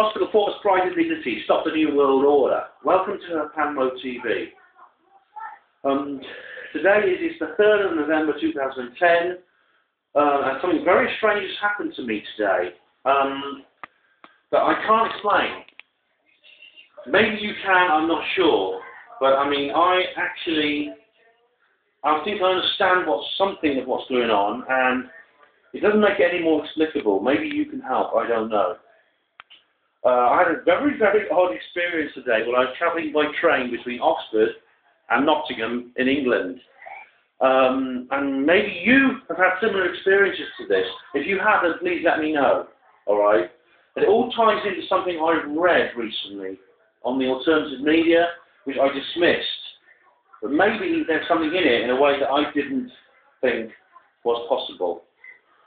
Hospital Force Pride and Dignity, Stop the New World Order. Welcome to Panmo TV. Today is the 3rd of November 2010, and something very strange has happened to me today that I can't explain. Maybe you can, I'm not sure, but I mean, I think I understand something of what's going on, and it doesn't make it any more explicable. Maybe you can help, I don't know. I had a very, very odd experience today when I was travelling by train between Oxford and Nottingham in England. And maybe you have had similar experiences to this. If you haven't, please let me know. Alright? And it all ties into something I've read recently on the alternative media, which I dismissed. But maybe there's something in it in a way that I didn't think was possible.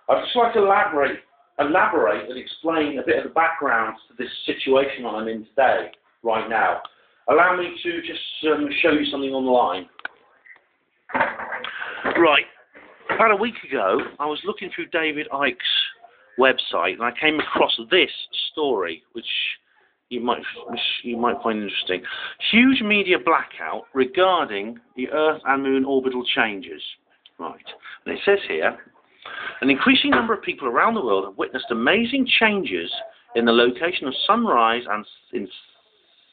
I'd just like to elaborate and explain a bit of the background to this situation that I'm in today, right now. Allow me to just show you something online. Right, about a week ago, I was looking through David Icke's website and I came across this story, which you might find interesting. Huge media blackout regarding the Earth and Moon orbital changes. Right, and it says here, an increasing number of people around the world have witnessed amazing changes in the location of sunrise and in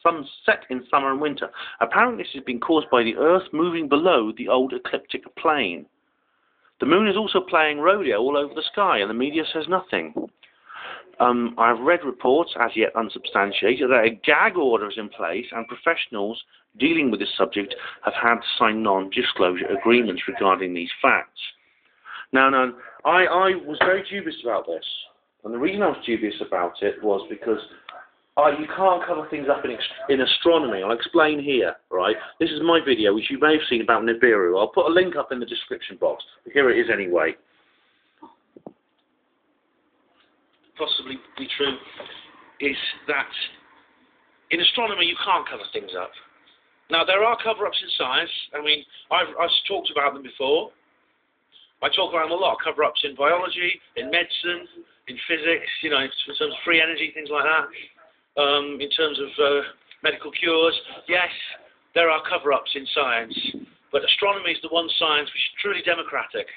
sunset in summer and winter. Apparently this has been caused by the Earth moving below the old ecliptic plane. The moon is also playing rodeo all over the sky and the media says nothing. I've read reports, as yet unsubstantiated, that a gag order is in place and professionals dealing with this subject have had to sign non-disclosure agreements regarding these facts. Now, I was very dubious about this, and the reason I was dubious about it was because you can't cover things up in astronomy. I'll explain here, right? This is my video, which you may have seen about Nibiru. I'll put a link up in the description box. But here it is anyway. Possibly be true, is that in astronomy you can't cover things up. Now, there are cover-ups in science. I mean, I've talked about them before. I talk about them a lot, cover-ups in biology, in medicine, in physics, you know, in terms of free energy, things like that, in terms of medical cures. Yes, there are cover-ups in science, but astronomy is the one science which is truly democratic.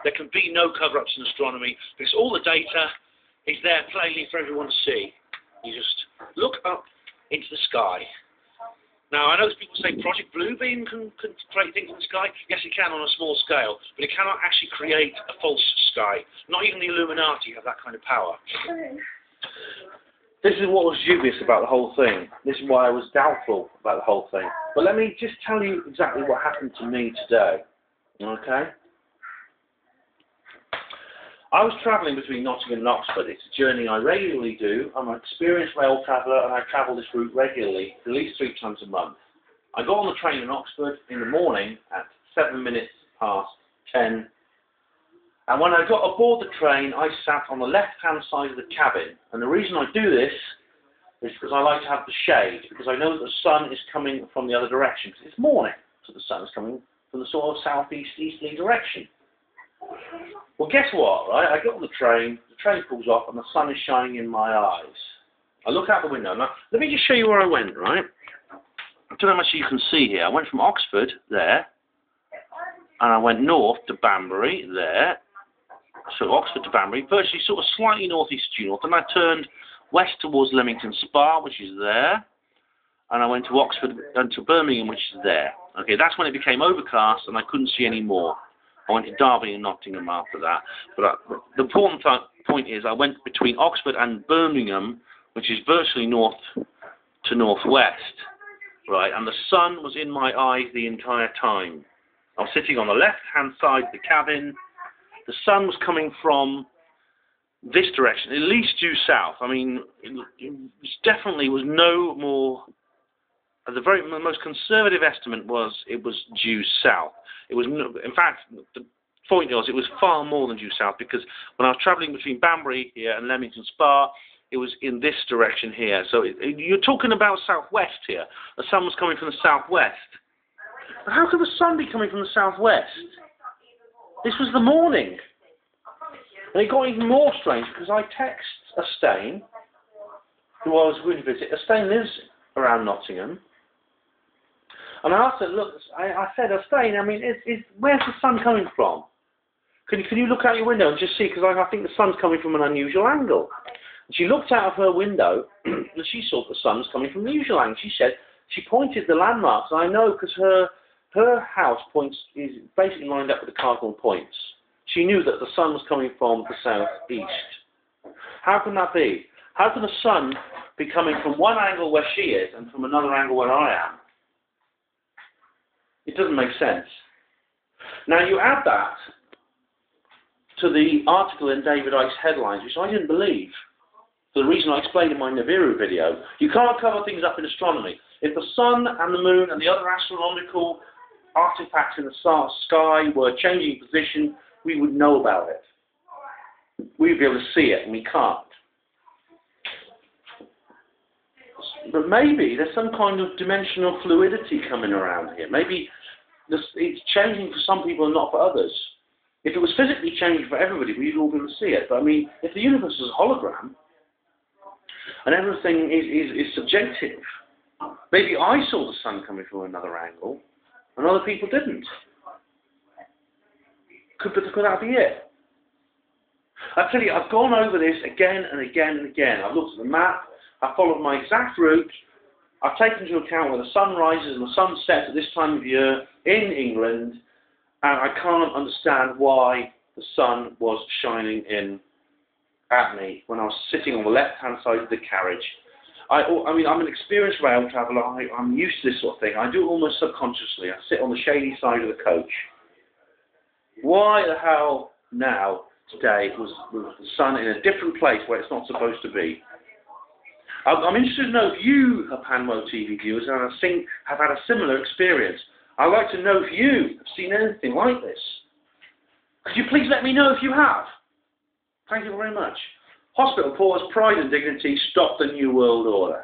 There can be no cover-ups in astronomy because all the data is there plainly for everyone to see. You just look up into the sky. Now, I know people say Project Bluebeam can create things in the sky. Yes, it can on a small scale, but it cannot actually create a false sky. Not even the Illuminati have that kind of power. This is what was dubious about the whole thing. This is why I was doubtful about the whole thing. But let me just tell you exactly what happened to me today. Okay? I was travelling between Nottingham and Oxford. It's a journey I regularly do. I'm an experienced rail traveller and I travel this route regularly, at least 3 times a month. I got on the train in Oxford in the morning at 7 minutes past 10. And when I got aboard the train, I sat on the left-hand side of the cabin. And the reason I do this is because I like to have the shade, because I know that the sun is coming from the other direction. Because it's morning, so the sun is coming from the sort of southeast-easterly direction. Well, guess what, right? I get on the train pulls off, and the sun is shining in my eyes. I look out the window. Now, let me just show you where I went, right? I don't know how much you can see here. I went from Oxford, there, and I went north to Banbury, there. So Oxford to Banbury, virtually sort of slightly northeast due north. And I turned west towards Leamington Spa, which is there. And I went to Oxford and to Birmingham, which is there. Okay, that's when it became overcast, and I couldn't see any more. I went to Derby and Nottingham after that. But the important point is I went between Oxford and Birmingham, which is virtually north to northwest, right? And the sun was in my eyes the entire time. I was sitting on the left-hand side of the cabin. The sun was coming from this direction, at least due south. I mean, it definitely was no more. The most conservative estimate was it was due south. It was, in fact, the point was it was far more than due south, because when I was travelling between Banbury here and Leamington Spa, it was in this direction here. So you're talking about southwest here. The sun was coming from the southwest. But how could the sun be coming from the southwest? This was the morning. And it got even more strange because I text Astane who I was going to visit, Estaine lives around Nottingham. And I asked her, look, I said, Estaine, I mean, where's the sun coming from? Can you look out your window and just see, because I think the sun's coming from an unusual angle. And she looked out of her window, and she saw the sun's coming from the usual angle. She said, she pointed the landmarks, and I know because her house is basically lined up with the cardinal points. She knew that the sun was coming from the southeast. How can that be? How can the sun be coming from one angle where she is and from another angle where I am? It doesn't make sense. Now you add that to the article in David Icke's headlines, which I didn't believe. For the reason I explained in my Nibiru video. You can't cover things up in astronomy. If the sun and the moon and the other astronomical artifacts in the sky were changing position, we would know about it. We'd be able to see it, and we can't. But maybe there's some kind of dimensional fluidity coming around here. Maybe it's changing for some people and not for others. If it was physically changing for everybody, we'd all be able to see it. But I mean, if the universe is a hologram, and everything is subjective, maybe I saw the sun coming from another angle, and other people didn't. Could that be it? I tell you, I've gone over this again and again and again. I've looked at the map, I've followed my exact route, I've taken into account where the sun rises and the sun sets at this time of year in England, and I can't understand why the sun was shining in at me when I was sitting on the left-hand side of the carriage. I mean, I'm an experienced rail traveller, I'm used to this sort of thing. I do it almost subconsciously. I sit on the shady side of the coach. Why the hell now, today, was the sun in a different place where it's not supposed to be? I'm interested to know if you are Panmo TV viewers and have had a similar experience. I'd like to know if you have seen anything like this. Could you please let me know if you have? Thank you very much. Hospital pause, pride and dignity, stop the New World Order.